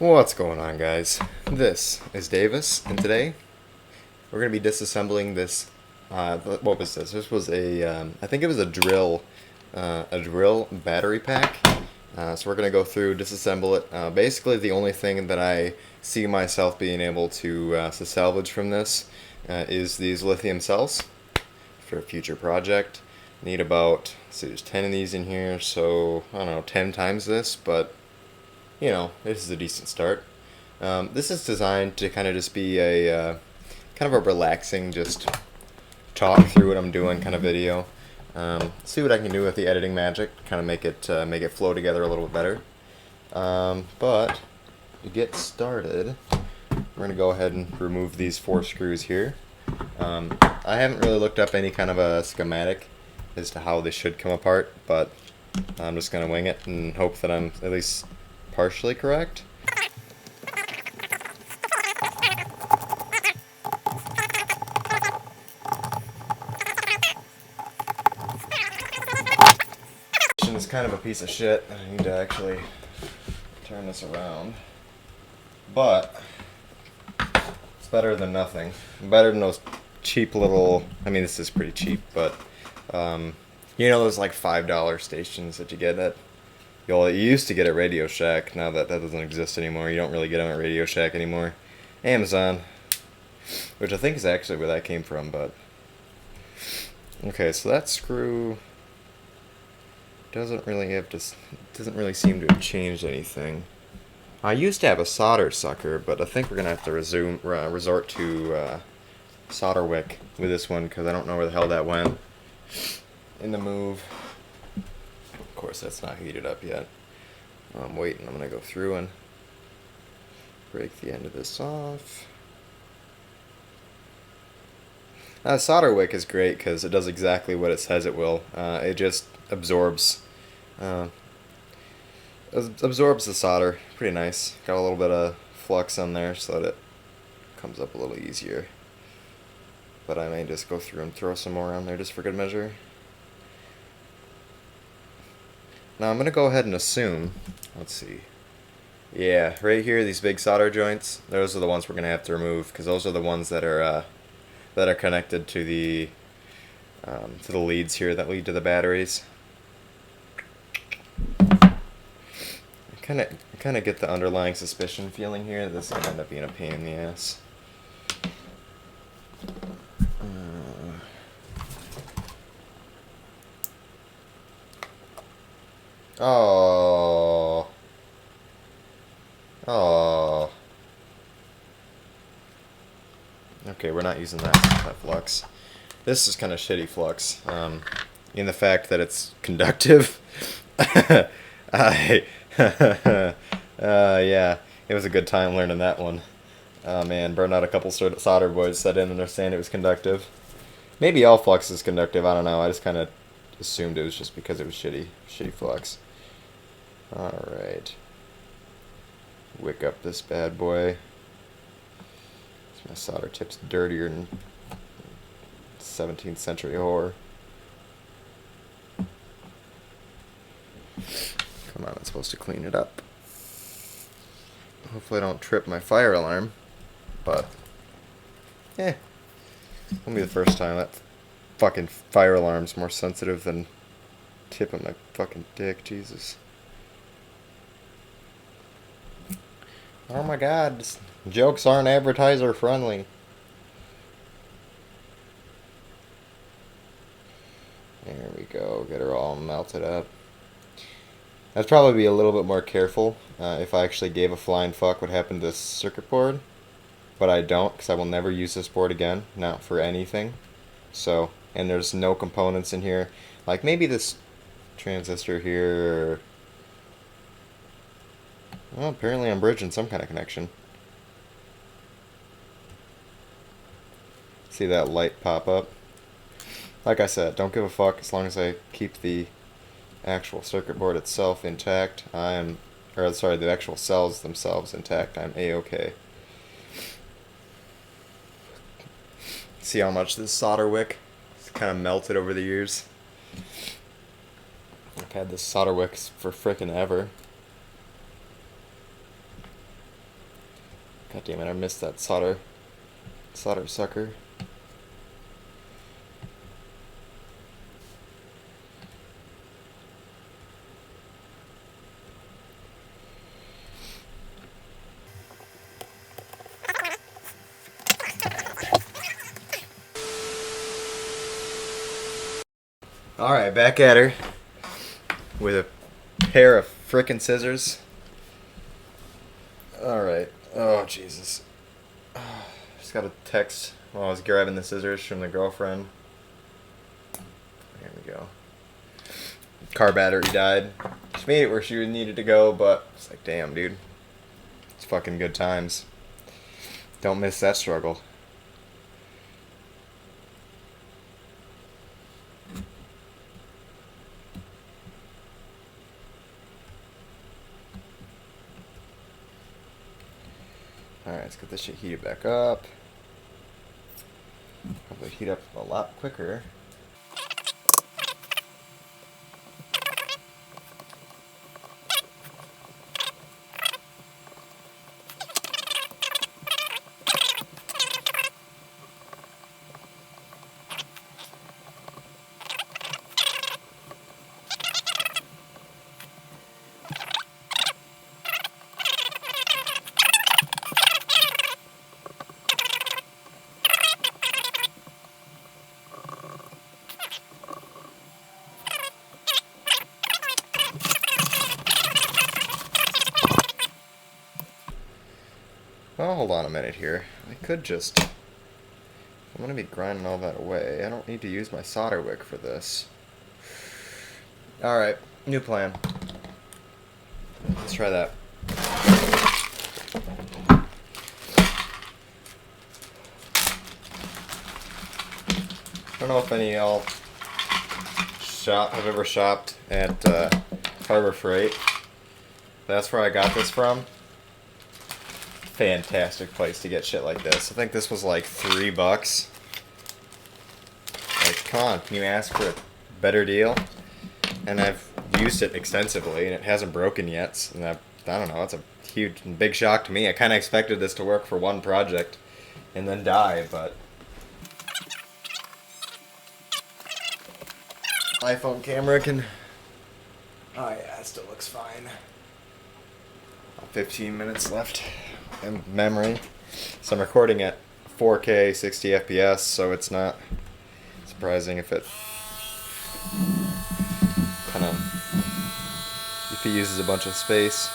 What's going on, guys? This is Davus, and today we're going to be disassembling this. What was this? This was I think it was a drill battery pack. So we're going to go through, disassemble it. Basically, the only thing that I see myself being able to salvage from this is these lithium cells for a future project. Need about, let's see, there's 10 of these in here, so I don't know, 10 times this, but you know, this is a decent start. This is designed to kind of just be a kind of a relaxing, just talk through what I'm doing kind of video. See what I can do with the editing magic, kind of make it flow together a little bit better. But to get started, we're gonna go ahead and remove these 4 screws here. I haven't really looked up any kind of a schematic as to how they should come apart, but I'm just gonna wing it and hope that I'm at least partially correct. It's kind of a piece of shit. I need to actually turn this around, but it's better than nothing. Better than those cheap little, I mean, this is pretty cheap, but you know those like $5 stations that you get at, you used to get at Radio Shack. Now that doesn't exist anymore. You don't really get them at Radio Shack anymore. Amazon, which I think is actually where that came from, but okay, so that screw doesn't really seem to have changed anything. I used to have a solder sucker, but I think we're gonna have to resort to solder wick with this one, because I don't know where the hell that went in the move. Of course, that's not heated up yet. I'm waiting. I'm gonna go through and break the end of this off. Solder wick is great because it does exactly what it says it will. It just absorbs the solder. Pretty nice. Got a little bit of flux on there so that it comes up a little easier. But I may just go through and throw some more on there just for good measure. Now I'm going to go ahead and assume, let's see, yeah, right here, these big solder joints, those are the ones we're going to have to remove, because those are the ones that are connected to the leads here that lead to the batteries. I kind of get the underlying suspicion feeling here that this is going to end up being a pain in the ass. Oh. Oh. Okay, we're not using that flux. This is kind of shitty flux. In the fact that it's conductive. Yeah, it was a good time learning that one. Oh man, burned out a couple solder boards that didn't understand it was conductive. Maybe all flux is conductive, I don't know. I just kind of assumed it was just because it was shitty flux. Alright. Wick up this bad boy. My solder tip's dirtier than 17th century whore. Come on, I'm supposed to clean it up. Hopefully I don't trip my fire alarm. But, won't be the first time. That fucking fire alarm's more sensitive than tipping my fucking dick, Jesus. Oh my god, jokes aren't advertiser friendly. There we go, get her all melted up. I'd probably be a little bit more careful if I actually gave a flying fuck what happened to this circuit board. But I don't, because I will never use this board again, not for anything. So, and there's no components in here. Like maybe this transistor here, or well, apparently I'm bridging some kind of connection. See that light pop up? Like I said, don't give a fuck as long as I keep the actual circuit board itself intact. The actual cells themselves intact. I'm A-okay. See how much this solder wick has kind of melted over the years? I've had this solder wick for frickin' ever. God damn it, I missed that solder sucker. Alright, back at her with a pair of frickin' scissors. Alright. Oh, Jesus. Just got a text while I was grabbing the scissors from the girlfriend. There we go. Car battery died. She made it where she needed to go, but it's like, damn, dude. It's fucking good times. Don't miss that struggle. Alright, let's get this shit heated back up. Probably heat up a lot quicker. Well, hold on a minute here. I could just... I'm going to be grinding all that away. I don't need to use my solder wick for this. Alright, new plan. Let's try that. I don't know if any of y'all have ever shopped at Harbor Freight. That's where I got this from. Fantastic place to get shit like this. I think this was like $3. Like, come on, can you ask for a better deal? And I've used it extensively, and it hasn't broken yet. And I don't know, it's a huge, big shock to me. I kind of expected this to work for one project and then die, but iPhone camera can... Oh yeah, it still looks fine. 15 minutes left in memory. So I'm recording at 4K 60 FPS, so it's not surprising if it kind of, if it uses a bunch of space.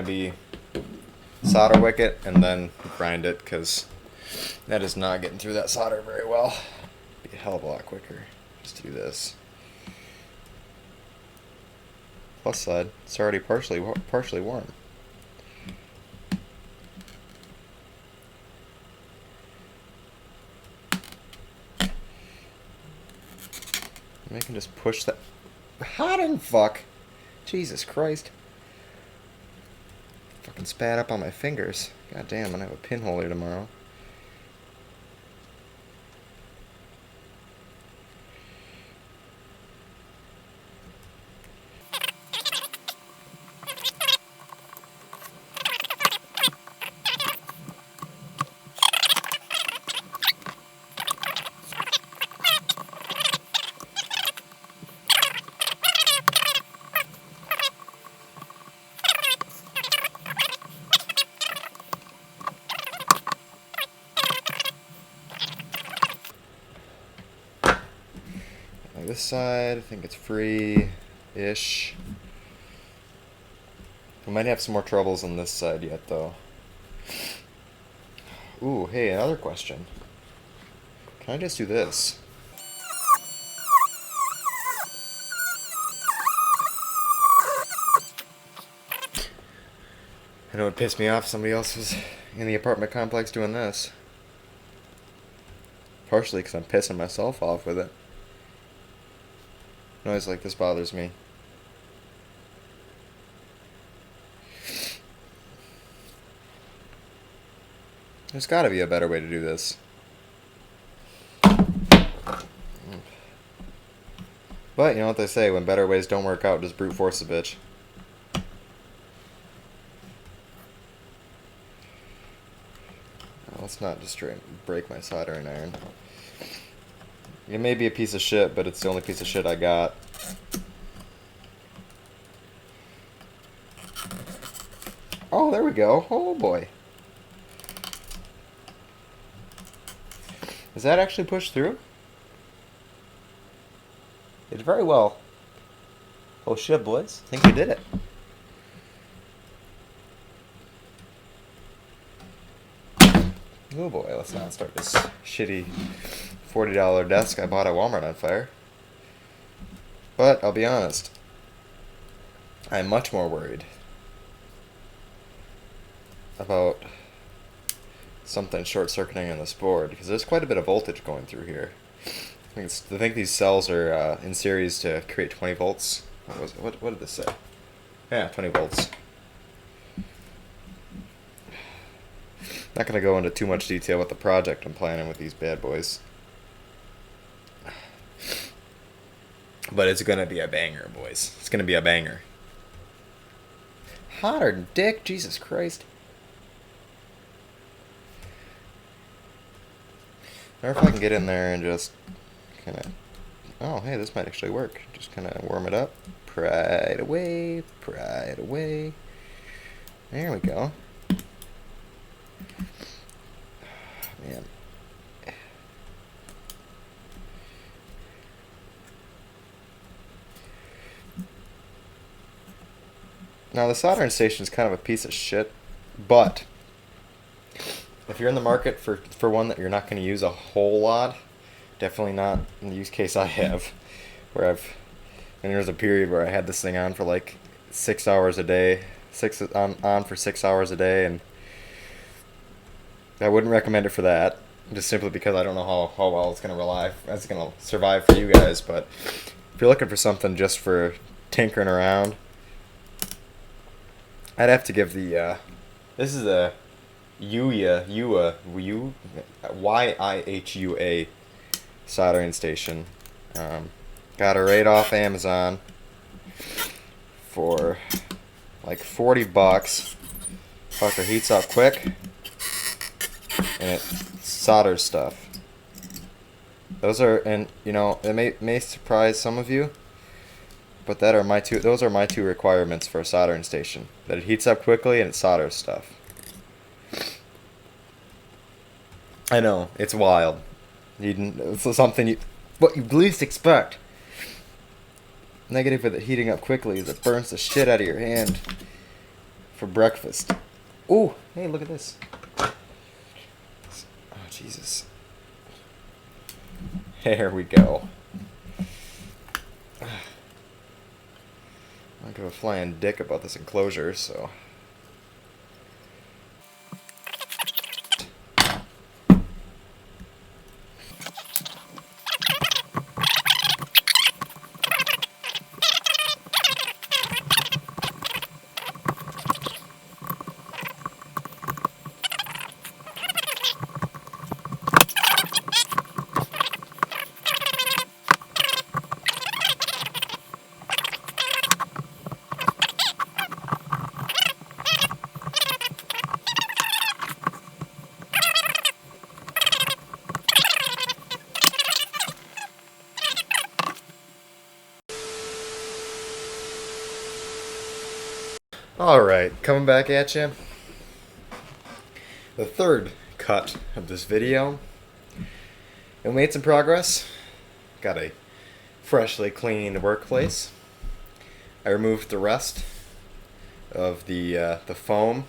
Be solder wick it and then grind it, because that is not getting through that solder very well. Be a hell of a lot quicker just to do this. Plus side, it's already partially warm. I can just push that. Hot and fuck. Jesus Christ. Fucking spat up on my fingers. God damn, I'm gonna have a pinhole here tomorrow. This side, I think it's free-ish. We might have some more troubles on this side yet, though. Ooh, hey, another question. Can I just do this? I know it pissed me off somebody else was in the apartment complex doing this. Partially because I'm pissing myself off with it. Noise like this bothers me. There's got to be a better way to do this. But you know what they say, when better ways don't work out, just brute force a bitch. Let's not just break my soldering iron. It may be a piece of shit, but it's the only piece of shit I got. Oh, there we go. Oh boy. Does that actually push through? It very well. Oh shit, boys. I think we did it. Oh boy, let's not start this shitty $40 desk I bought at Walmart on fire. But, I'll be honest, I'm much more worried about something short-circuiting on this board, because there's quite a bit of voltage going through here. I think these cells are in series to create 20 volts. What was it? What did this say? Yeah, 20 volts. Not going to go into too much detail with the project I'm planning with these bad boys. But it's going to be a banger, boys. It's going to be a banger. Hotter than dick, Jesus Christ. I wonder if I can get in there and just kind of... Oh, hey, this might actually work. Just kind of warm it up. Pry it away. Pry it away. There we go. Man. Now, the soldering station is kind of a piece of shit, but if you're in the market for one that you're not going to use a whole lot, definitely not in the use case I have, where and there's a period where I had this thing on for like 6 hours a day, on for 6 hours a day, and I wouldn't recommend it for that, just simply because I don't know how well it's going to survive for you guys. But if you're looking for something just for tinkering around, I'd have to give the, this is a YIHUA soldering station. Got it right off Amazon for like $40. Fucker heats up quick, and it solders stuff. Those are, and you know, it may surprise some of you, but those are my two requirements for a soldering station. That it heats up quickly and it solders stuff. I know, it's wild. It's something what you least expect. Negative with it heating up quickly is it burns the shit out of your hand for breakfast. Ooh, hey, look at this. Oh, Jesus. There we go. I don't give a flying dick about this enclosure, so... Alright, coming back at you. The third cut of this video. We made some progress. Got a freshly cleaned workplace. I removed the rest of the foam,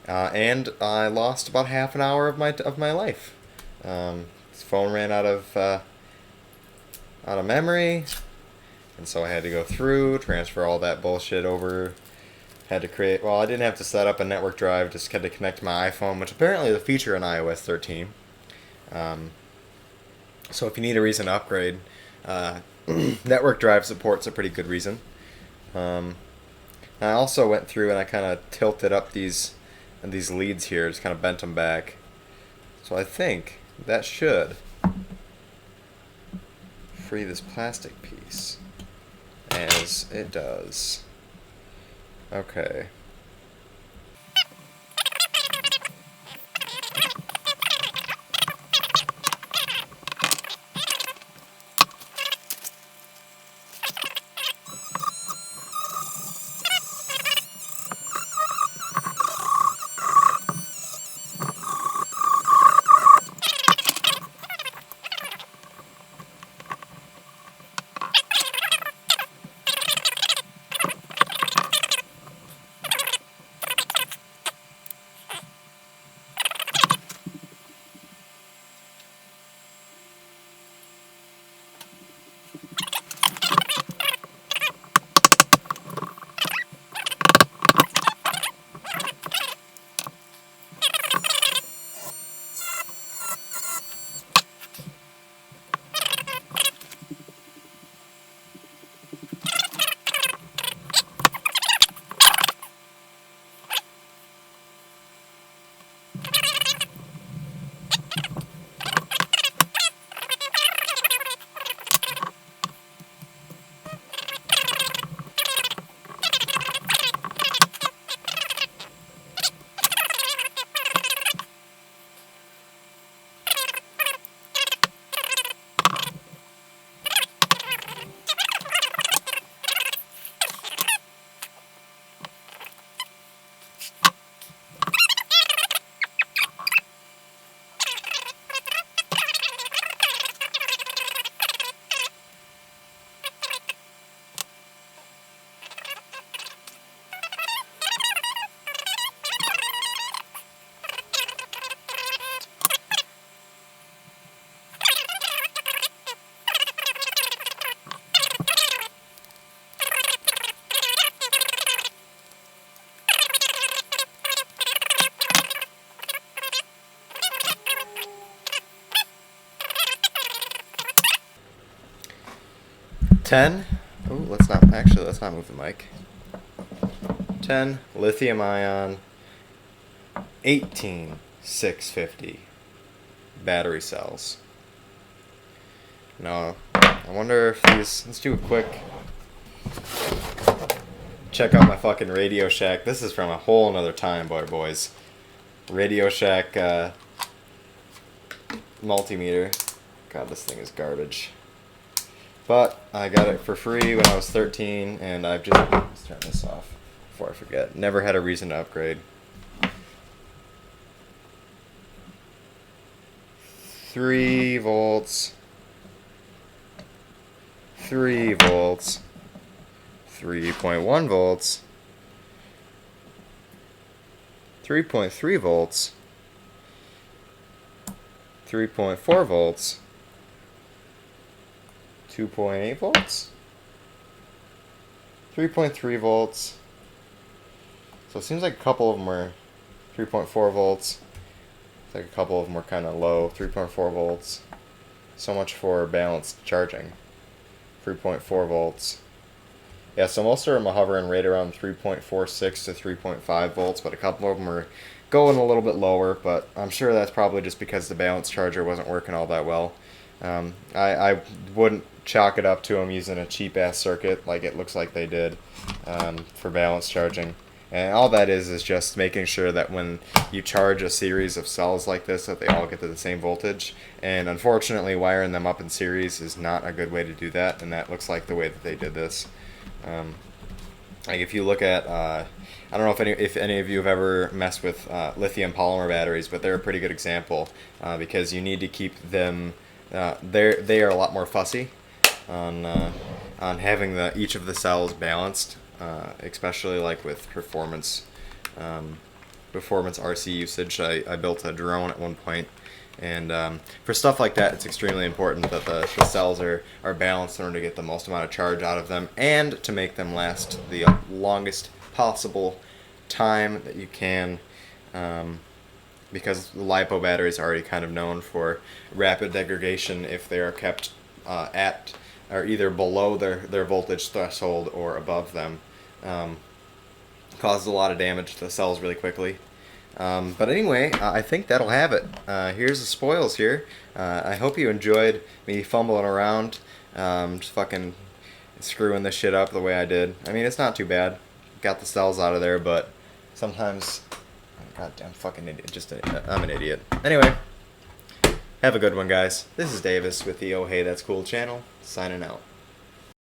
and I lost about half an hour of my life. This phone ran out of memory, and so I had to go through, transfer all that bullshit over Had to create, well, I didn't have to set up a network drive, just had to connect to my iPhone, which apparently is a feature in iOS 13. So if you need a reason to upgrade, network drive support's a pretty good reason. I also went through and I kind of tilted up these leads here, just kind of bent them back. So I think that should free this plastic piece, as it does. Okay. Ten. Oh, let's not move the mic. 10 lithium ion, 18650 battery cells. Now, I wonder if these. Let's do a quick check out my fucking Radio Shack. This is from a whole nother time, boys. Radio Shack multimeter. God, this thing is garbage. But I got it for free when I was 13, and I've just... Let's turn this off before I forget. Never had a reason to upgrade. 3 volts. 3 volts. 3.1 volts. 3.3 volts. 3.4 volts. 2.8 volts, 3.3 volts. So it seems like a couple of them were 3.4 volts. It's like a couple of them were kind of low, 3.4 volts. So much for balanced charging. 3.4 volts. Yeah, so most of them are hovering right around 3.46 to 3.5 volts, but a couple of them are going a little bit lower, but I'm sure that's probably just because the balanced charger wasn't working all that well. I wouldn't chalk it up to them using a cheap-ass circuit like it looks like they did for balance charging. And all that is just making sure that when you charge a series of cells like this, that they all get to the same voltage. And unfortunately, wiring them up in series is not a good way to do that, and that looks like the way that they did this. Like if you look at, I don't know if any of you have ever messed with lithium polymer batteries, but they're a pretty good example because you need to keep them. They are a lot more fussy on having each of the cells balanced, especially like with performance RC usage. I built a drone at one point, and for stuff like that, it's extremely important that the cells are balanced in order to get the most amount of charge out of them and to make them last the longest possible time that you can, because the LiPo battery is already kind of known for rapid degradation if they are kept at or either below their voltage threshold or above them. Causes a lot of damage to the cells really quickly. But anyway, I think that'll have it. Here's the spoils here. I hope you enjoyed me fumbling around, just fucking screwing this shit up the way I did. I mean, it's not too bad. Got the cells out of there, but sometimes, goddamn fucking idiot. I'm an idiot. Anyway, have a good one, guys. This is Davis with the Oh Hey That's Cool channel, signing out.